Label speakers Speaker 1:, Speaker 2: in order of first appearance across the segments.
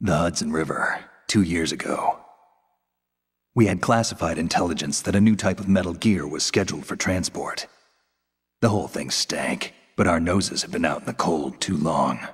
Speaker 1: The Hudson River, 2 years ago. We had classified intelligence that a new type of metal gear was scheduled for transport. The whole thing stank, but our noses had been out in the cold too long.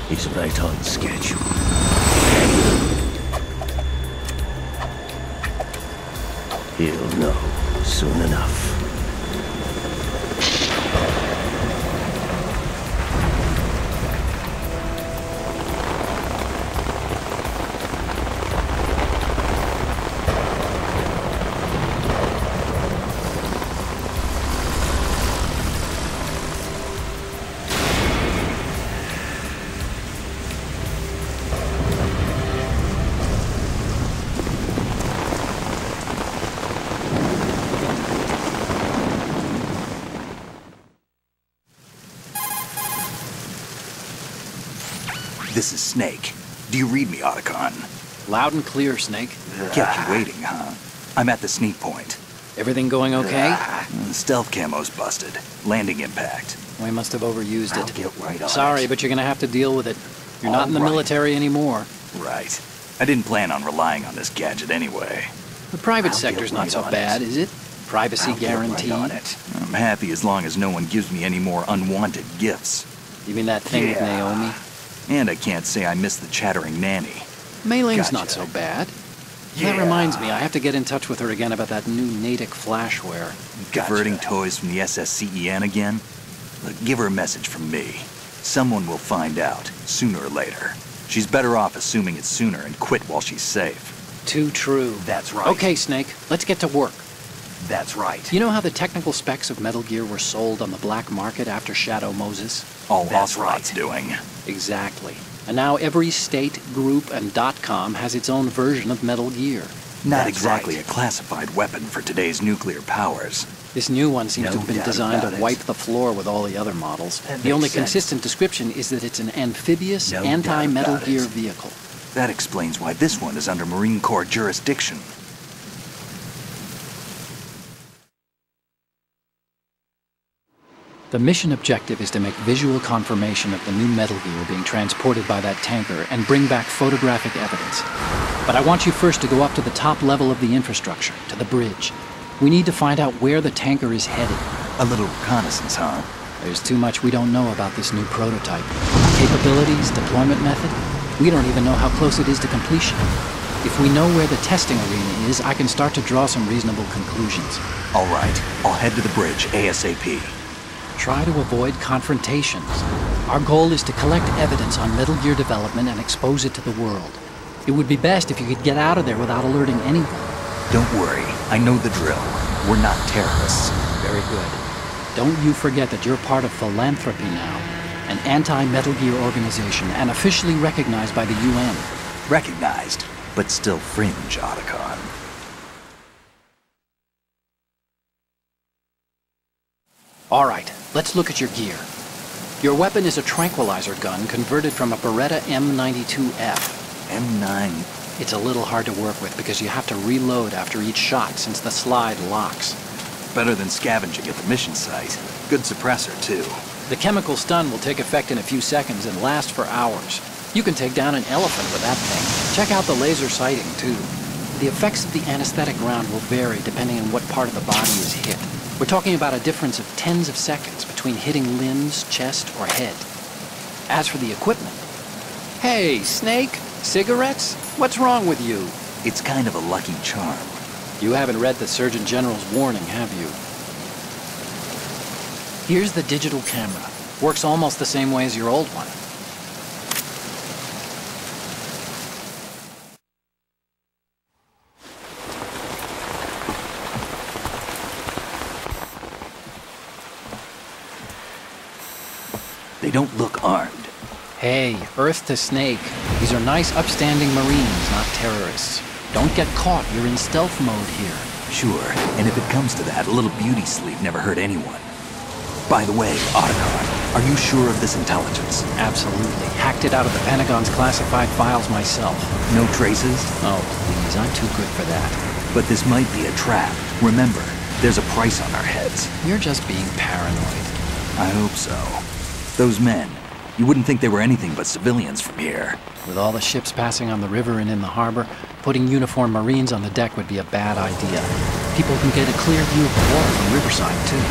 Speaker 2: He's right on schedule. He'll know soon enough.
Speaker 1: This is Snake. Do you read me, Otacon?
Speaker 3: Loud and clear, Snake.
Speaker 1: Kept you waiting, huh? I'm at the sneak point.
Speaker 3: Everything going okay?
Speaker 1: Stealth camo's busted. Landing impact.
Speaker 3: We must have overused
Speaker 1: I'll
Speaker 3: it.
Speaker 1: get right on
Speaker 3: Sorry,
Speaker 1: it.
Speaker 3: but you're gonna have to deal with it. You're not in the
Speaker 1: All right.
Speaker 3: military anymore.
Speaker 1: Right. I didn't plan on relying on this gadget anyway.
Speaker 3: The private
Speaker 1: I'll
Speaker 3: sector's
Speaker 1: get
Speaker 3: not
Speaker 1: right
Speaker 3: so
Speaker 1: on
Speaker 3: bad,
Speaker 1: it.
Speaker 3: is it? Privacy
Speaker 1: I'll get right
Speaker 3: guaranteed.
Speaker 1: on it. I'm happy as long as no one gives me any more unwanted gifts.
Speaker 3: You mean that thing with Naomi?
Speaker 1: And I can't say I miss the chattering nanny.
Speaker 3: Mailing's
Speaker 1: Gotcha.
Speaker 3: not so bad.
Speaker 1: Yeah.
Speaker 3: That reminds me, I have to get in touch with her again about that new Natick flashware.
Speaker 1: Diverting toys from the SSCEN again? Look, give her a message from me. Someone will find out, sooner or later. She's better off assuming it's sooner and quit while she's safe.
Speaker 3: Too true.
Speaker 1: That's right.
Speaker 3: Okay, Snake, let's get to work.
Speaker 1: That's right.
Speaker 3: You know how the technical specs of Metal Gear were sold on the black market after Shadow Moses?
Speaker 1: All Ocelot's doing.
Speaker 3: Exactly. And now every state, group, and .com has its own version of Metal Gear.
Speaker 1: Not exactly a classified weapon for today's nuclear powers.
Speaker 3: This new one seems
Speaker 1: No
Speaker 3: to have been
Speaker 1: doubt
Speaker 3: designed
Speaker 1: about
Speaker 3: to
Speaker 1: it.
Speaker 3: wipe the floor with all the other models.
Speaker 1: That
Speaker 3: The only
Speaker 1: makes sense.
Speaker 3: consistent description is that it's an amphibious,
Speaker 1: No doubt
Speaker 3: anti-Metal
Speaker 1: about
Speaker 3: Gear
Speaker 1: it.
Speaker 3: vehicle.
Speaker 1: That explains why this one is under Marine Corps jurisdiction.
Speaker 3: The mission objective is to make visual confirmation of the new Metal Gear being transported by that tanker and bring back photographic evidence. But I want you first to go up to the top level of the infrastructure, to the bridge. We need to find out where the tanker is headed.
Speaker 1: A little reconnaissance, huh?
Speaker 3: There's too much we don't know about this new prototype. Capabilities, deployment method. We don't even know how close it is to completion. If we know where the testing arena is, I can start to draw some reasonable conclusions.
Speaker 1: All right, I'll head to the bridge ASAP.
Speaker 3: Try to avoid confrontations. Our goal is to collect evidence on Metal Gear development and expose it to the world. It would be best if you could get out of there without alerting anyone.
Speaker 1: Don't worry, I know the drill. We're not terrorists.
Speaker 3: Very good. Don't you forget that you're part of Philanthropy now, an anti-Metal Gear organization and officially recognized by the UN.
Speaker 1: Recognized, but still fringe, Otacon.
Speaker 3: All right, let's look at your gear. Your weapon is a tranquilizer gun converted from a Beretta M92F.
Speaker 1: M9.
Speaker 3: It's a little hard to work with because you have to reload after each shot since the slide locks.
Speaker 1: Better than scavenging at the mission site. Good suppressor, too.
Speaker 3: The chemical stun will take effect in a few seconds and last for hours. You can take down an elephant with that thing. Check out the laser sighting, too. The effects of the anesthetic round will vary depending on what part of the body is hit. We're talking about a difference of tens of seconds between hitting limbs, chest, or head. As for the equipment... Hey, Snake! Cigarettes? What's wrong with you?
Speaker 1: It's kind of a lucky charm.
Speaker 3: You haven't read the Surgeon General's warning, have you? Here's the digital camera. Works almost the same way as your old one.
Speaker 1: They don't look armed.
Speaker 3: Hey, Earth to Snake. These are nice, upstanding Marines, not terrorists. Don't get caught. You're in stealth mode here.
Speaker 1: Sure, and if it comes to that, a little beauty sleep never hurt anyone. By the way, Otacon, are you sure of this intelligence?
Speaker 3: Absolutely. Hacked it out of the Pentagon's classified files myself.
Speaker 1: No traces?
Speaker 3: Oh, please, I'm too good for that.
Speaker 1: But this might be a trap. Remember, there's a price on our heads.
Speaker 3: You're just being paranoid.
Speaker 1: I hope so. Those men, you wouldn't think they were anything but civilians from here.
Speaker 3: With all the ships passing on the river and in the harbor, putting uniformed Marines on the deck would be a bad idea. People can get a clear view of the water from Riverside, too.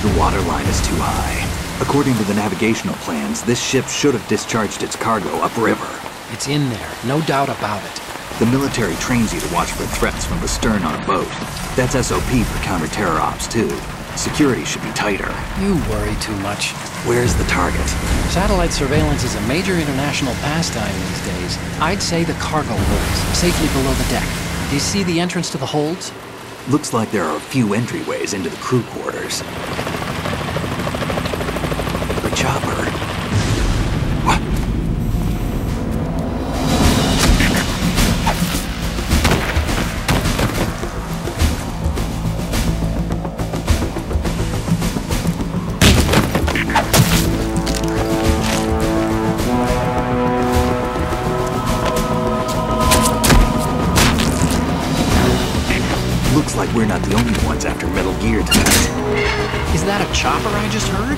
Speaker 1: The water line is too high. According to the navigational plans, this ship should have discharged its cargo upriver.
Speaker 3: It's in there, no doubt about it.
Speaker 1: The military trains you to watch for threats from the stern on a boat. That's SOP for counter-terror ops, too. Security should be tighter.
Speaker 3: You worry too much.
Speaker 1: Where's the target?
Speaker 3: Satellite surveillance is a major international pastime these days. I'd say the cargo holds, safely below the deck. Do you see the entrance to the holds?
Speaker 1: Looks like there are a few entryways into the crew quarters. The chopper. What? Looks like we're not the only ones after Metal Gear tonight.
Speaker 3: Is that a chopper I just heard?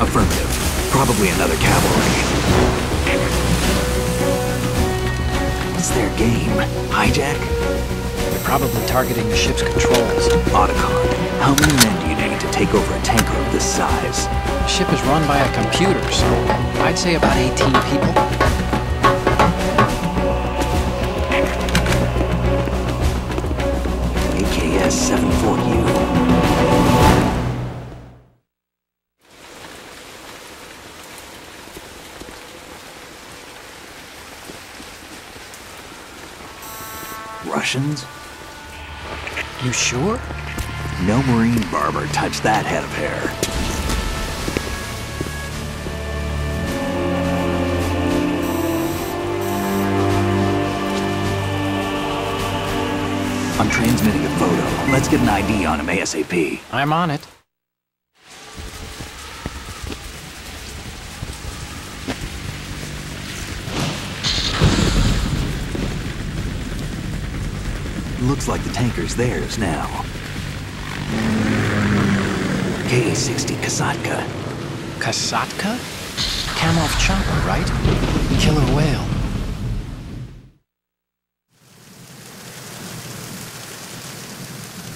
Speaker 1: Affirmative. Probably another cavalry. What's their game? Hijack?
Speaker 3: They're probably targeting the ship's controls.
Speaker 1: Otacon, how many men do you need to take over a tanker of this size?
Speaker 3: The ship is run by a computer, so I'd say about 18 people.
Speaker 1: AKS 74U. Russians?
Speaker 3: You sure?
Speaker 1: No marine barber touched that head of hair. I'm transmitting a photo. Let's get an ID on him ASAP.
Speaker 3: I'm on it.
Speaker 1: Looks like the tanker's theirs now. KA-60 Kasatka.
Speaker 3: Kasatka? Kamov chopper, right? Killer whale.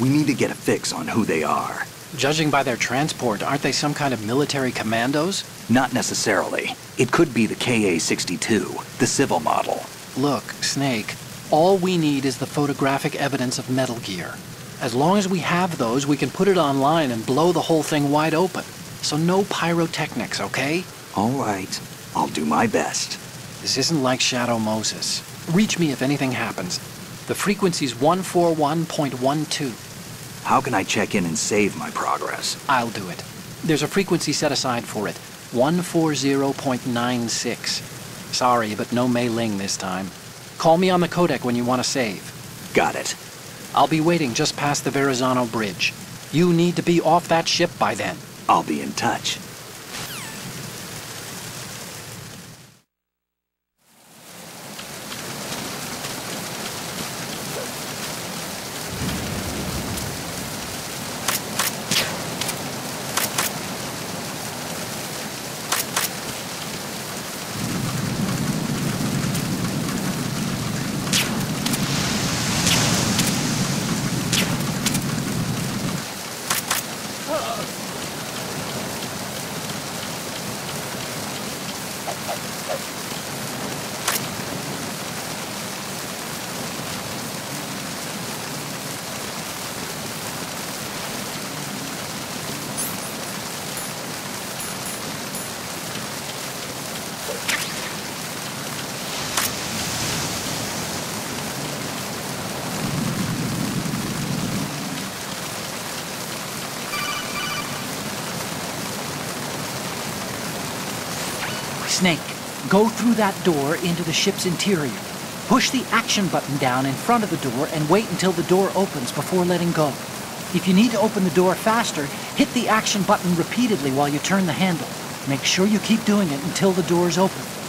Speaker 1: We need to get a fix on who they are.
Speaker 3: Judging by their transport, aren't they some kind of military commandos?
Speaker 1: Not necessarily. It could be the KA-62, the civil model.
Speaker 3: Look, Snake, all we need is the photographic evidence of Metal Gear. As long as we have those, we can put it online and blow the whole thing wide open. So no pyrotechnics, okay?
Speaker 1: All right. I'll do my best.
Speaker 3: This isn't like Shadow Moses. Reach me if anything happens. The frequency's 141.12.
Speaker 1: How can I check in and save my progress?
Speaker 3: I'll do it. There's a frequency set aside for it. 140.96. Sorry, but no Mei Ling this time. Call me on the codec when you want to save.
Speaker 1: Got it.
Speaker 3: I'll be waiting just past the Verrazano Bridge. You need to be off that ship by then.
Speaker 1: I'll be in touch.
Speaker 4: Snake, go through that door into the ship's interior. Push the action button down in front of the door and wait until the door opens before letting go. If you need to open the door faster, hit the action button repeatedly while you turn the handle. Make sure you keep doing it until the door's open.